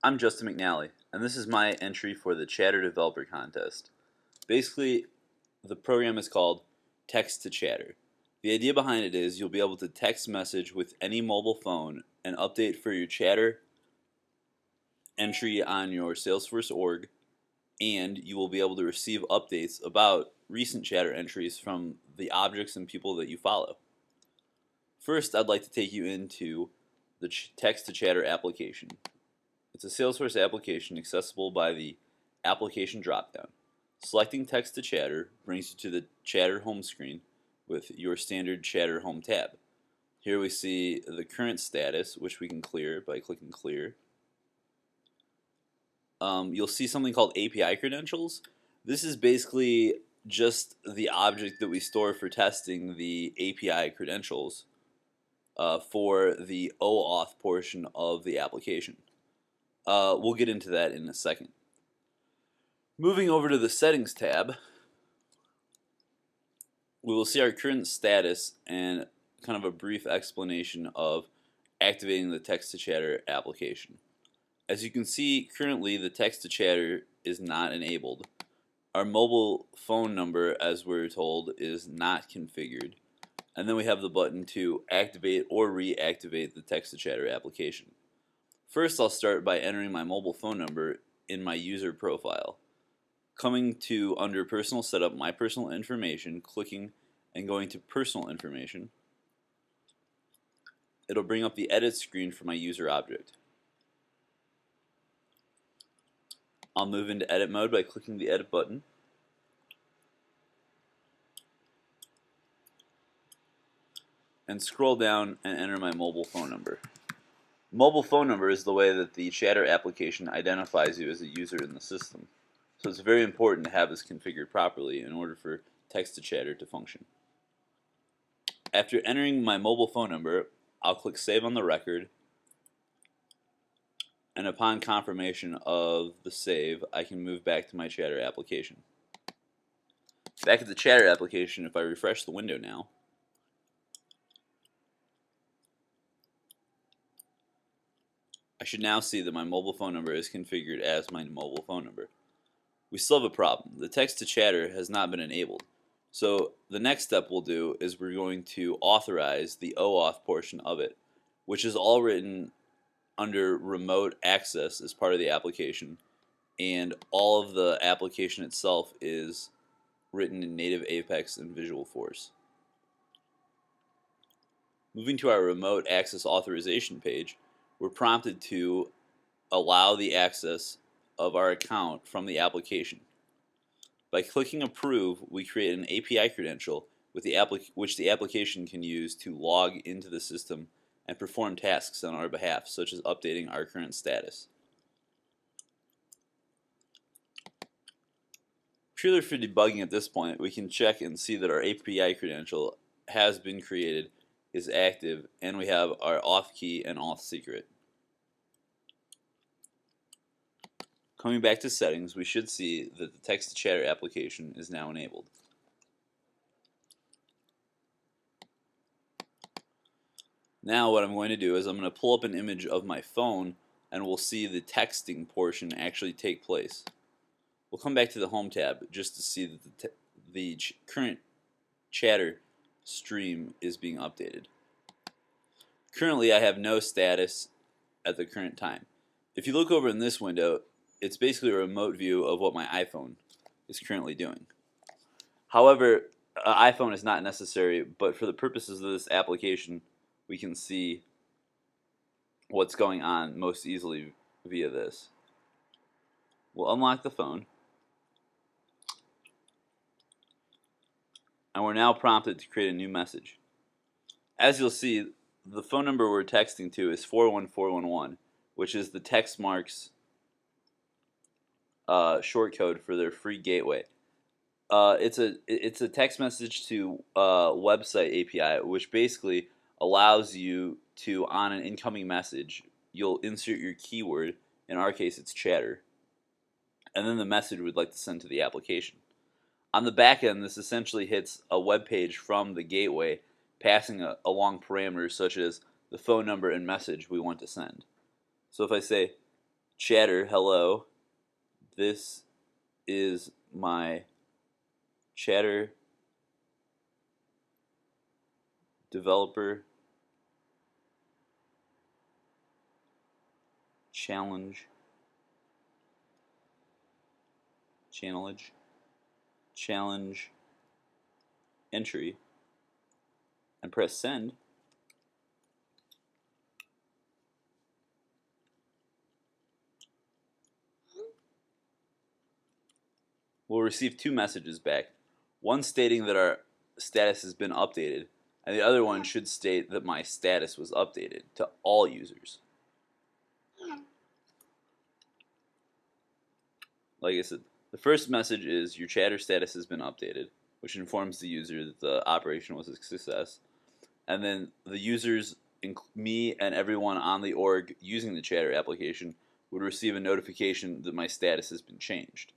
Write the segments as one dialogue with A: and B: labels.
A: I'm Justin McNally, and this is my entry for the Chatter Developer Contest. Basically, the program is called Text to Chatter. The idea behind it is you'll be able to text message with any mobile phone and update for your Chatter entry on your Salesforce org, and you will be able to receive updates about recent Chatter entries from the objects and people that you follow. First, I'd like to take you into the Text to Chatter application. It's a Salesforce application accessible by the Application dropdown. Selecting Text to Chatter brings you to the Chatter home screen with your standard Chatter home tab. Here we see the current status, which we can clear by clicking Clear. You'll see something called API credentials. This is basically just the object that we store for testing the API credentials for the OAuth portion of the application. We'll get into that in a second. Moving over to the Settings tab, we will see our current status and kind of a brief explanation of activating the Text-to-Chatter application. As you can see, currently the Text-to-Chatter is not enabled. Our mobile phone number, as we're told, is not configured. And then we have the button to activate or reactivate the Text-to-Chatter application. First, I'll start by entering my mobile phone number in my user profile. Coming to under Personal Setup, My Personal Information, clicking and going to Personal Information, it'll bring up the edit screen for my user object. I'll move into edit mode by clicking the edit button. And scroll down and enter my mobile phone number. Mobile phone number is the way that the Chatter application identifies you as a user in the system. So it's very important to have this configured properly in order for Text-to-Chatter to function. After entering my mobile phone number, I'll click Save on the record, and upon confirmation of the save, I can move back to my Chatter application. Back at the Chatter application, if I refresh the window now, I should now see that my mobile phone number is configured as my mobile phone number. We still have a problem. The Text-to-Chatter has not been enabled. So the next step we'll do is we're going to authorize the OAuth portion of it, which is all written under remote access as part of the application, and all of the application itself is written in native Apex and Visualforce. Moving to our remote access authorization page, we're prompted to allow the access of our account from the application. By clicking Approve, we create an API credential with which the application can use to log into the system and perform tasks on our behalf, such as updating our current status. Purely for debugging at this point, we can check and see that our API credential has been created, is active, and we have our auth key and auth secret. Coming back to settings, we should see that the Text-to-Chatter application is now enabled. Now what I'm going to do is I'm going to pull up an image of my phone and we'll see the texting portion actually take place. We'll come back to the Home tab just to see that the current Chatter stream is being updated. Currently I have no status at the current time. If you look over in this window, it's basically a remote view of what my iPhone is currently doing. However, iPhone is not necessary, but for the purposes of this application, we can see what's going on most easily via this. We'll unlock the phone, and we're now prompted to create a new message. As you'll see, the phone number we're texting to is 41411, which is the Textmarks shortcode for their free gateway. It's a text message to website API, which basically allows you to, on an incoming message, you'll insert your keyword. In our case, it's Chatter, and then the message we'd like to send to the application. On the back end, this essentially hits a web page from the gateway, passing along parameters such as the phone number and message we want to send. So if I say chatter, hello, this is my chatter developer challenge entry, and press send. We'll receive two messages back. One stating that our status has been updated, and the other one should state that my status was updated to all users. Like I said, the first message is your chatter status has been updated, which informs the user that the operation was a success. And then the users, me and everyone on the org using the chatter application, would receive a notification that my status has been changed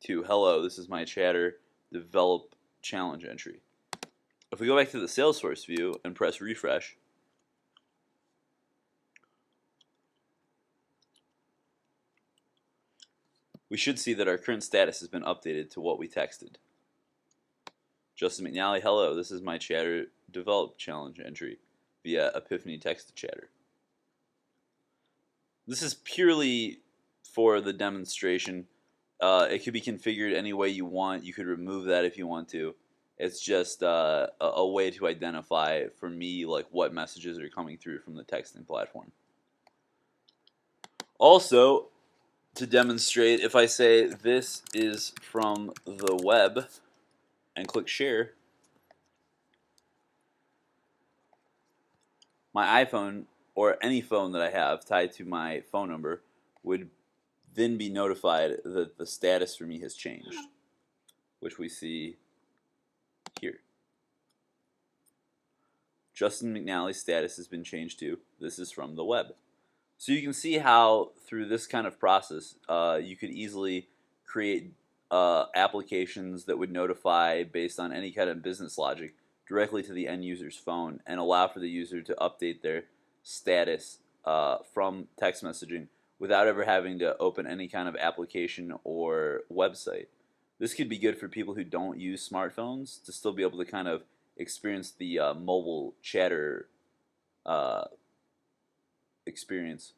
A: to hello, this is my chatter develop challenge entry. If we go back to the Salesforce view and press refresh, we should see that our current status has been updated to what we texted. Justin McNally, hello, this is my chatter develop challenge entry via Epiphany text to chatter. This is purely for the demonstration. It could be configured any way you want. You could remove that if you want to. It's just a way to identify for me like what messages are coming through from the texting platform. Also, to demonstrate, if I say this is from the web and click share, my iPhone or any phone that I have tied to my phone number would then be notified that the status for me has changed, which we see here. Justin McNally's status has been changed to this is from the web. So you can see how through this kind of process you could easily create applications that would notify based on any kind of business logic directly to the end user's phone and allow for the user to update their status from text messaging without ever having to open any kind of application or website. This could be good for people who don't use smartphones to still be able to kind of experience the mobile chatter experience.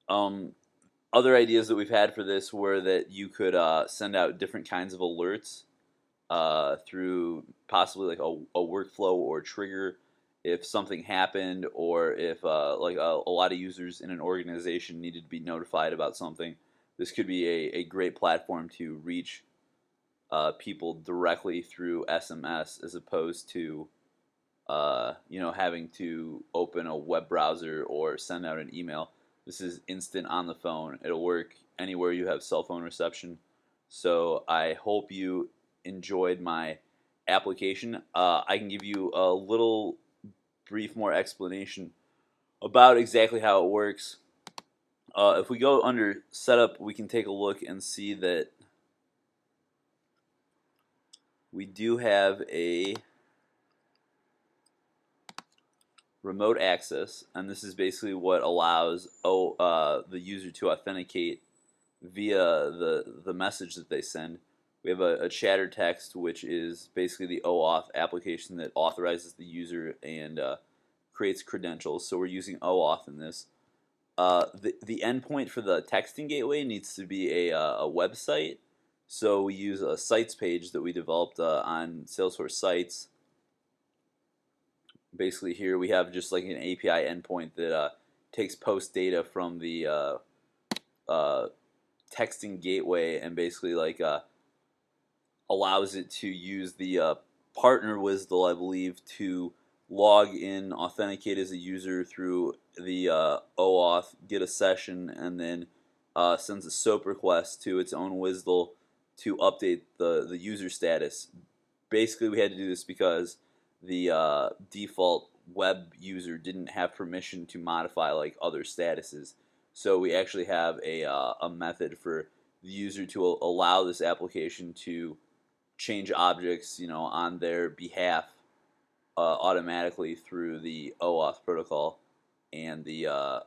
A: Other ideas that we've had for this were that you could send out different kinds of alerts through possibly like a workflow or trigger if something happened, or if like a lot of users in an organization needed to be notified about something. This could be a great platform to reach people directly through SMS as opposed to having to open a web browser or send out an email. This is instant on the phone. It'll work anywhere you have cell phone reception. So I hope you enjoyed my application. I can give you a little brief more explanation about exactly how it works. If we go under setup, we can take a look and see that we do have a remote access, and this is basically what allows the user to authenticate via the message that they send. We have a chatter text, which is basically the OAuth application that authorizes the user and creates credentials. So we're using OAuth in this. The endpoint for the texting gateway needs to be a website. So we use a sites page that we developed on Salesforce Sites. Basically here we have just like an API endpoint that takes post data from the texting gateway and basically like allows it to use the partner WSDL, I believe, to log in, authenticate as a user through the OAuth, get a session, and then sends a SOAP request to its own WSDL to update the user status. Basically, we had to do this because the default web user didn't have permission to modify like other statuses. So we actually have a method for the user to allow this application to change objects, on their behalf automatically through the OAuth protocol and the